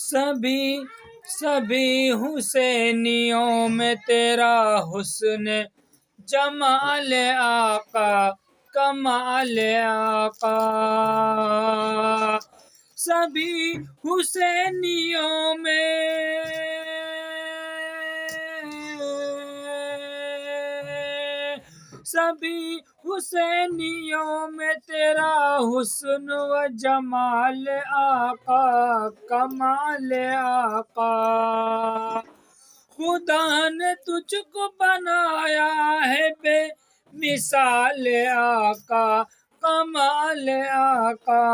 سبھی حسینیوں میں تیرا حسن جمال آقا کمال آقا، سبھی حسینیوں میں تیرا حسن و جمال آقا کمال آقا، خدا نے تجھ کو بنایا ہے بے مثال آقا کمال آقا،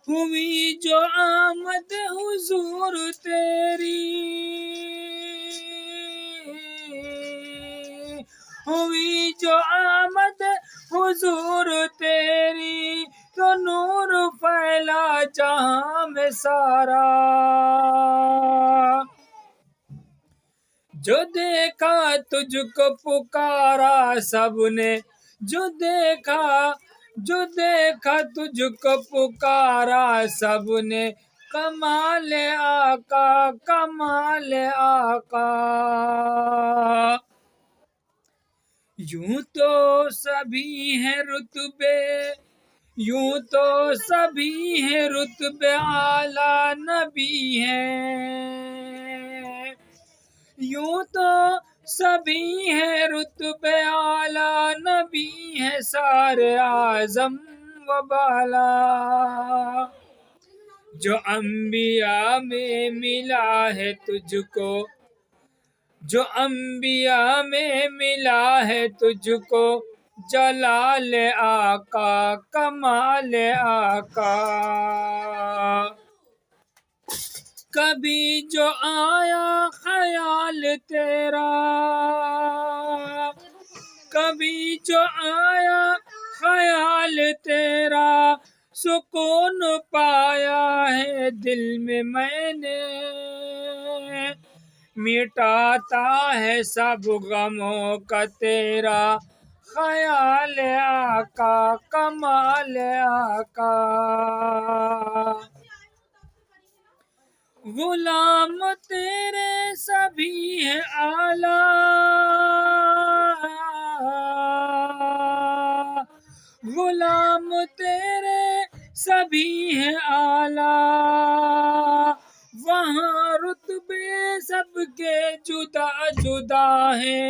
ہوئی جو آمد حضور تیری، ہوئی جو آمد حضور تیری، تو نور پھیلا جہاں میں سارا، جو دیکھا تجھ کو پکارا سب نے، جو دیکھا تجھ کو پکارا سب نے، کمال آقا کمال آقا، یوں تو سبھی ہیں رتبے اعلیٰ نبی ہیں، یوں تو سبھی ہیں رتبے اعلیٰ نبی ہیں، سارے اعظم و بالا، جو انبیاء میں ملا ہے تجھ کو، جو انبیاء میں ملا ہے تجھ کو، جلال آقا کمال آقا، کبھی جو آیا خیال تیرا، کبھی جو آیا خیال تیرا، سکون پایا ہے دل میں نے، مٹاتا ہے سب غموں کا تیرا خیال آقا کمال آقا، غلام تیرے سبھی ہیں اعلیٰ، غلام تیرے سبھی ہیں اعلیٰ، وہاں رتبے سب کے جدا جدا ہیں،